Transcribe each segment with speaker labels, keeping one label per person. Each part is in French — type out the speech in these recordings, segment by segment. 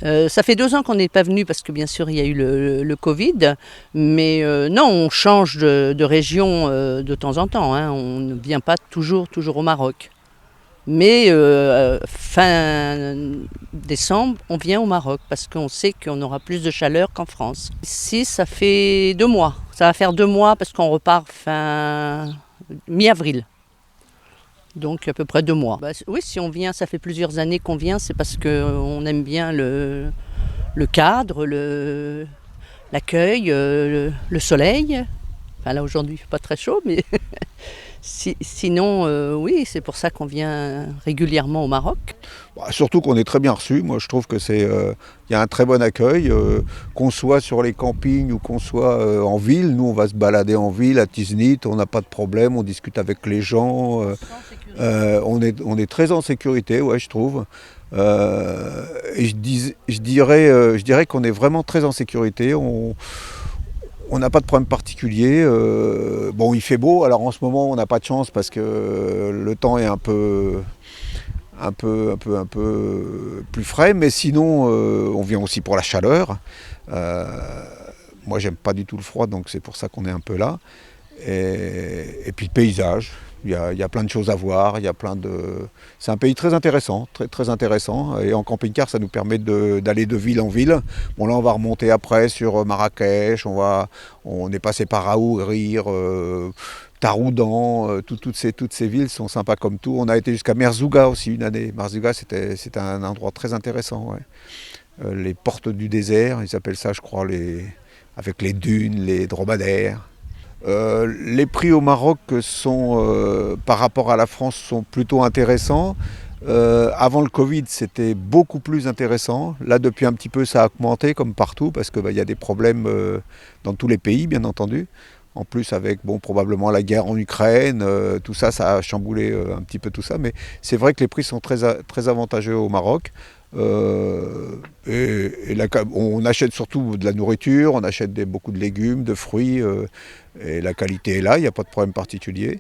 Speaker 1: Ça fait 2 ans qu'on n'est pas venu parce que bien sûr il y a eu le Covid, mais non, on change de région de temps en temps, hein. On ne vient pas toujours au Maroc. Mais fin décembre, on vient au Maroc parce qu'on sait qu'on aura plus de chaleur qu'en France. Ici, ça fait 2 mois. Ça va faire 2 mois parce qu'on repart fin mi-avril. Donc à peu près 2 mois. Oui, si on vient, ça fait plusieurs années qu'on vient, c'est parce qu'on aime bien le cadre, l'accueil, le soleil. Enfin là aujourd'hui il fait pas très chaud, mais sinon oui, c'est pour ça qu'on vient régulièrement au Maroc.
Speaker 2: Bah, surtout qu'on est très bien reçu. Moi, je trouve que y a un très bon accueil, qu'on soit sur les campings ou qu'on soit en ville. Nous, on va se balader en ville, à Tiznit, on n'a pas de problème, on discute avec les gens. On est très en sécurité, ouais, je trouve. Et je dirais qu'on est vraiment très en sécurité. On n'a pas de problème particulier. Bon, il fait beau. Alors en ce moment, on n'a pas de chance parce que le temps est un peu plus frais, mais sinon on vient aussi pour la chaleur. Moi j'aime pas du tout le froid, donc c'est pour ça qu'on est un peu là. Et puis le paysage, il y a plein de choses à voir, c'est un pays très intéressant, très intéressant. Et en camping-car, ça nous permet d'aller de ville en ville. Bon là on va remonter après sur Marrakech, on est passé par Aourir, Taroudan, toutes ces villes sont sympas comme tout. On a été jusqu'à Merzouga aussi une année. Merzouga, c'était un endroit très intéressant. Ouais. Les portes du désert, ils appellent ça, je crois, avec les dunes, les dromadaires. Les prix au Maroc par rapport à la France, sont plutôt intéressants. Avant le Covid, c'était beaucoup plus intéressant. Là, depuis un petit peu, ça a augmenté comme partout parce que y a des problèmes dans tous les pays, bien entendu. En plus, avec probablement la guerre en Ukraine, tout ça, ça a chamboulé un petit peu tout ça. Mais c'est vrai que les prix sont très avantageux au Maroc. On achète surtout de la nourriture, on achète beaucoup de légumes, de fruits, et la qualité est là, il n'y a pas de problème particulier.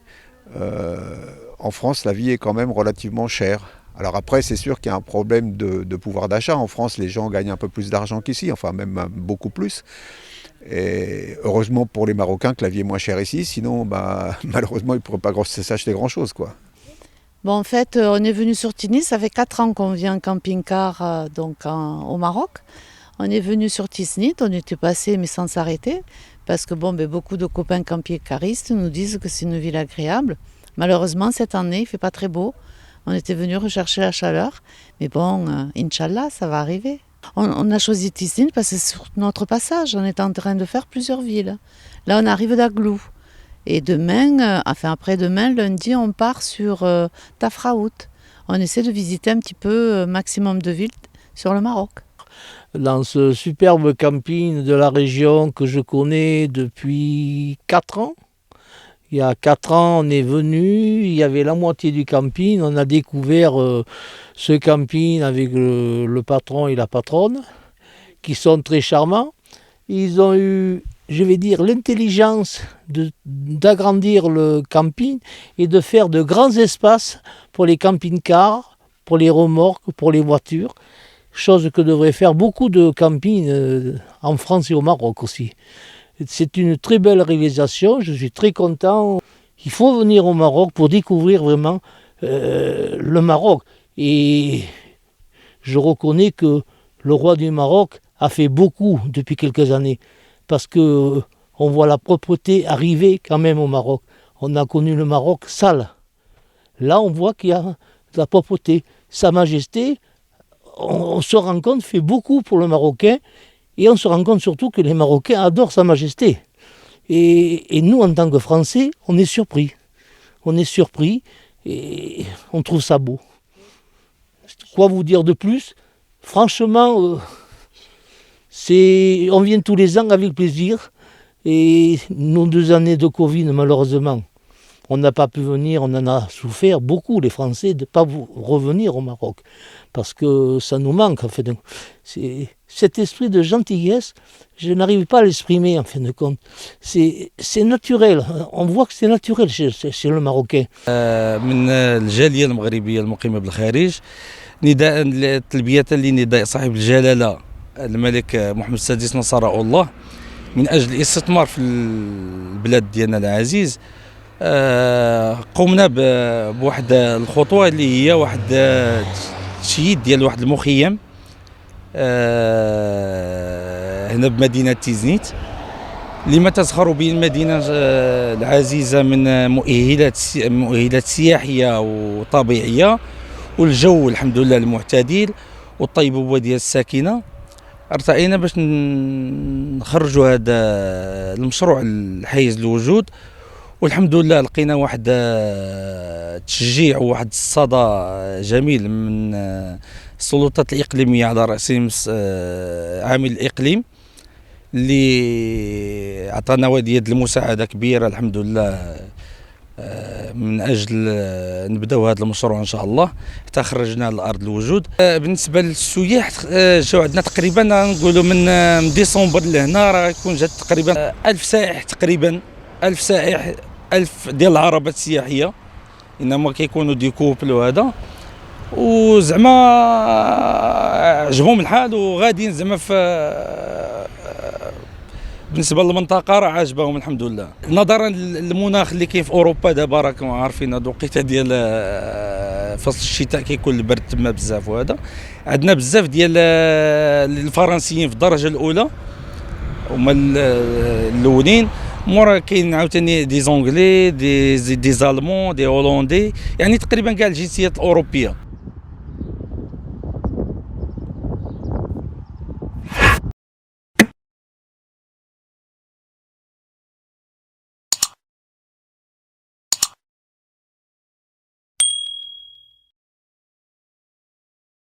Speaker 2: En France, la vie est quand même relativement chère. Alors après, c'est sûr qu'il y a un problème de pouvoir d'achat. En France, les gens gagnent un peu plus d'argent qu'ici, enfin même beaucoup plus. Et heureusement pour les Marocains que la vie est moins chère ici, sinon malheureusement ils ne pourraient pas s'acheter grand-chose, quoi.
Speaker 3: Bon, en fait, on est venu sur Tinis, ça fait 4 ans qu'on vient en camping-car au Maroc. On est venu sur Tiznit, on était passé mais sans s'arrêter, parce que beaucoup de copains camping-caristes nous disent que c'est une ville agréable. Malheureusement, cette année, il ne fait pas très beau. On était venu rechercher la chaleur, mais Inch'Allah, ça va arriver. On a choisi Tiznit parce que c'est sur notre passage, on est en train de faire plusieurs villes. Là, on arrive d'Aglou. Et demain, après-demain, lundi, on part sur Tafraout. On essaie de visiter un petit peu maximum de villes sur le Maroc.
Speaker 4: Dans ce superbe camping de la région que je connais depuis 4 ans. Il y a 4 ans, on est venu, il y avait la moitié du camping. On a découvert ce camping avec le patron et la patronne, qui sont très charmants. Ils ont eu, je vais dire, l'intelligence d'agrandir le camping et de faire de grands espaces pour les camping-cars, pour les remorques, pour les voitures. Chose que devraient faire beaucoup de campings en France et au Maroc aussi. C'est une très belle réalisation, je suis très content. Il faut venir au Maroc pour découvrir vraiment le Maroc. Et je reconnais que le roi du Maroc a fait beaucoup depuis quelques années. Parce qu'on voit la propreté arriver quand même au Maroc. On a connu le Maroc sale. Là, on voit qu'il y a de la propreté. Sa Majesté, on se rend compte, fait beaucoup pour le Marocain. Et on se rend compte surtout que les Marocains adorent Sa Majesté. Et nous, en tant que Français, on est surpris. On est surpris et on trouve ça beau. Quoi vous dire de plus ? Franchement, on vient tous les ans avec plaisir. Et nos 2 années de Covid, malheureusement, on n'a pas pu venir, on en a souffert beaucoup, les Français, de ne pas revenir au Maroc. Parce que ça nous manque, en fait. Cet esprit de gentillesse, je n'arrive pas à l'exprimer, en fin de compte. C'est naturel, on voit que c'est naturel chez le Marocain.
Speaker 5: من الجالية المغربية المقيمة بالخارج نداء تلبية لنداء صاحب الجلالة الملك محمد السادس نصره الله من أجل الاستثمار في البلاد ديالنا العزيز. قمنا بواحد الخطوة اللي هي واحد تشييد ديال واحد المخيم هنا بمدينة تيزنيت، لما تزخر به المدينة العزيزة من مؤهلات سياحية وطبيعية، والجو الحمد لله المعتدل والطيبوبة ديال الساكنة. ارتئينا باش نخرجوا هذا المشروع الحيز الوجود، والحمد لله لقينا واحد التشجيع وواحد الصدى جميل من السلطات الإقليمية على رأسهم عامل الإقليم اللي عطانا ودية المساعدة كبيرة الحمد لله من أجل نبداو هذا المشروع إن شاء الله حتى خرجنا لأرض الوجود. بالنسبة للسياح جاو عندنا تقريبا نقولوا من ديسمبر لهنا راه يكون جات تقريبا 1000 سائح، تقريبا 1000 سائح، 1000 ديال العربات السياحية، إنما كيكونوا دي كوبل وهذا، وزعما عجبهم الحال وغاديين زعما بالنسبه للمنطقه راه عاجبهم الحمد لله. نظرا للمناخ اللي كاين في اوروبا دابا راكم عارفين هذا الوقيته ديال فصل الشتاء كيكون البرد تما بزاف، وهذا عندنا بزاف ديال الفرنسيين في الدرجه الاولى هما الاولين، مورا كاين عاوتاني دي زونغلي، دي زالمون، دي هولندي، يعني تقريبا كاع الجنسيات الاوروبيه.